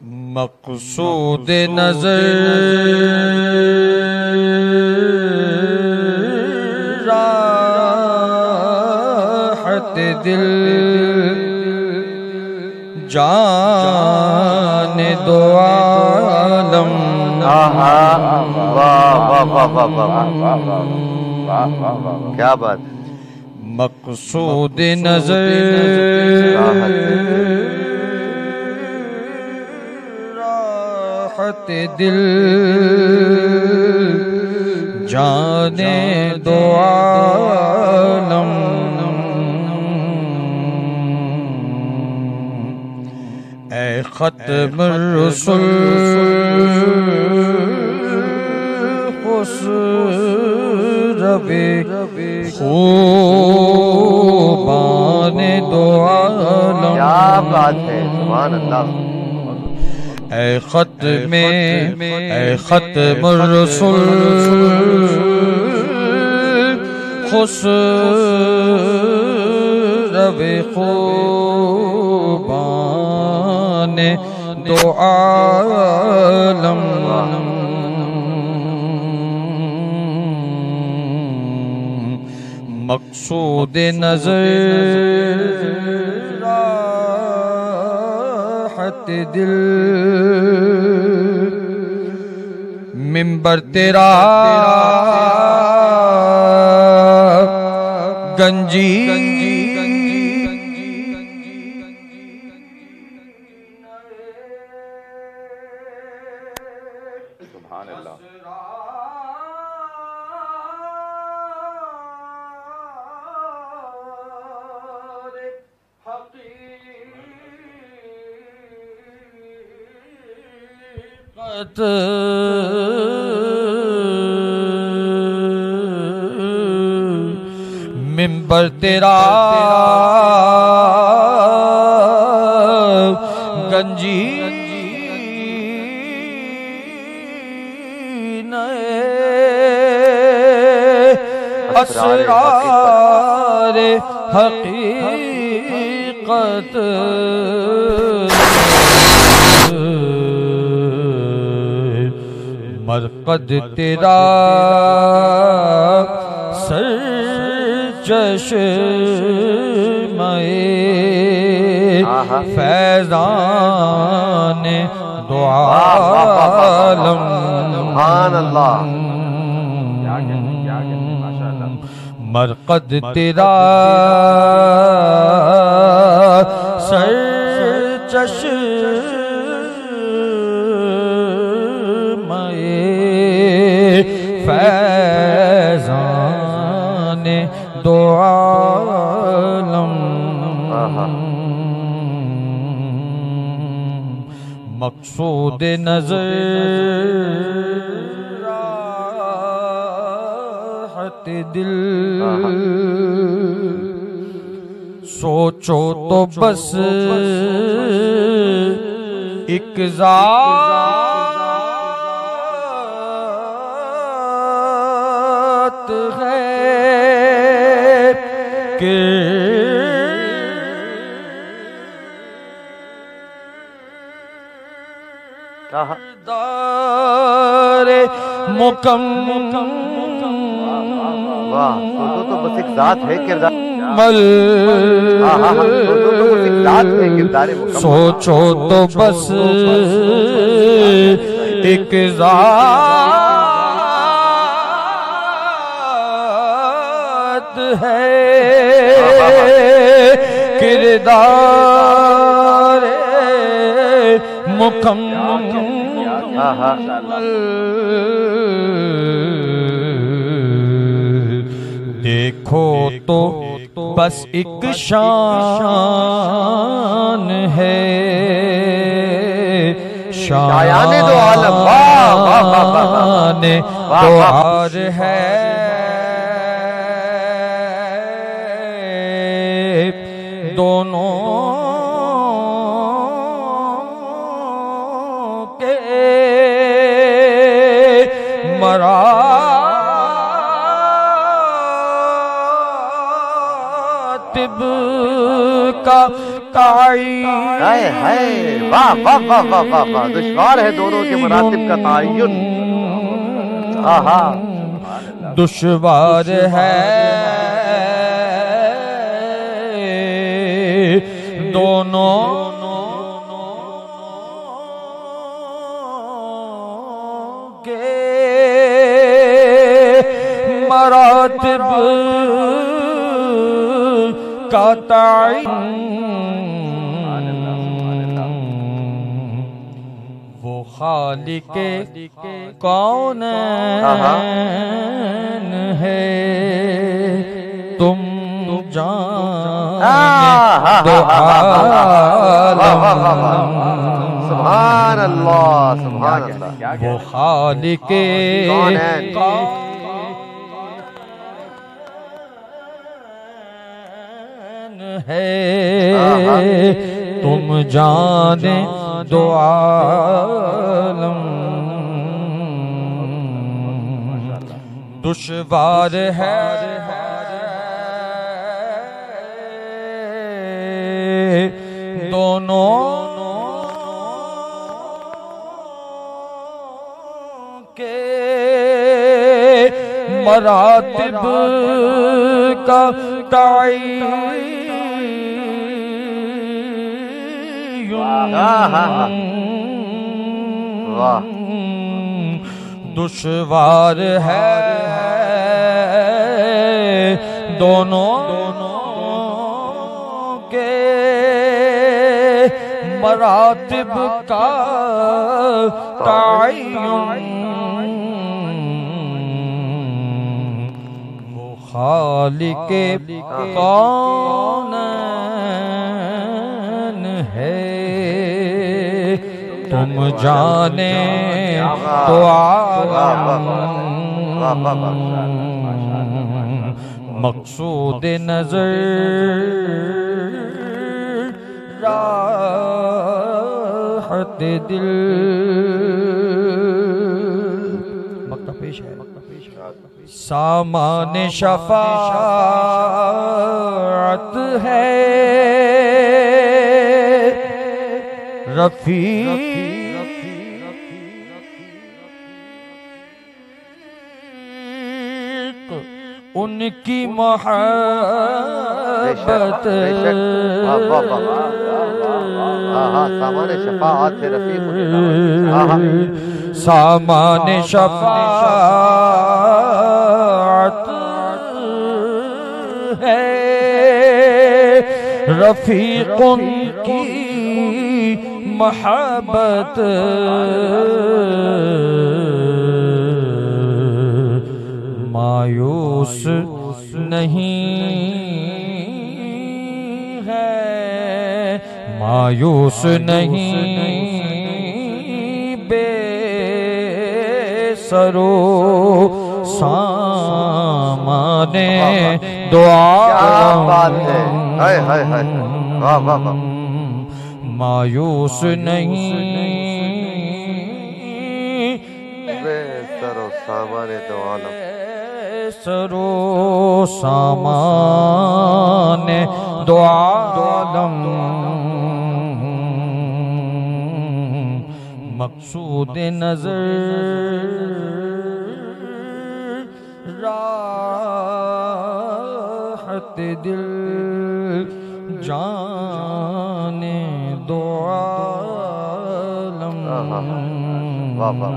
मक़सूद नज़र राहत दिल जाने दो आलम। क्या बात। मक़सूद नज़र राहत दिल जाने दो आलम। ऐ ख़त्म रसूल खुसरवे खूबाने दो आलम। क्या बात है, सुभान अल्लाह। ऐ ख़त्म रसूल खुसरवे खूबाने दो आलम। मक़सूद नज़र राहत दिल मिंबर तेरा गंजी सुभान अल्लाह। मिंबर तेरा गंजी नए असरार हकीकत मरकद तेरा सर चश्मे फैज़ान दो आलम। सुभान अल्लाह। मरकद तेरा सर चश्मे फैज़ान दो आलम। मक़सूद नज़र राहत दिल सोचो तो बस एक ज़ात है कि दारे मुकम्मल तो बस एक जात है किरदार। सोचो तो बस एक जात है किरदार मुकम्मल। देखो तो बस एक शान है शान दो आलम। दो आर है दोनों के मरातिब का ताय्युन हाय हाय, वाह वाह वाह वाह वाह वाह, दुश्वार है दोनों के मरातिब का तायुन। आहा, दुश्वार है दोनों के मरातिब का ताय्युन। वो खालिके कौन है तुम जाने दो आलम। सुभान अल्लाह, सुभान अल्लाह। वो खालिके कौन है तुम जाने दो आलम। दुश्वार है दोनों के मरातिब का वाह, दुश्वार है दोनों के मरातिब का ताय्युन। वो खालिके कौन है तुम जाने तो आलम। मकसूद नजर राहत दिल। मक्ता पेश है सामान शफाअत है रफीक उनकी मोहब्बत। सामान शफाअत है रफीक, सामान शफाअत है रफीक उनकी मोहब्बत। मायूस नहीं है मायूस नहीं बेसरो सामाने दुआ। क्या बात है, हाय हाय हाय, वाह वाह वाह। मायूस नहीं बेसरो सामाने दो आलम। सरो सामाने दो आलम। मकसूद नजर राहत दिल जाने दो आलम। वाह वाह।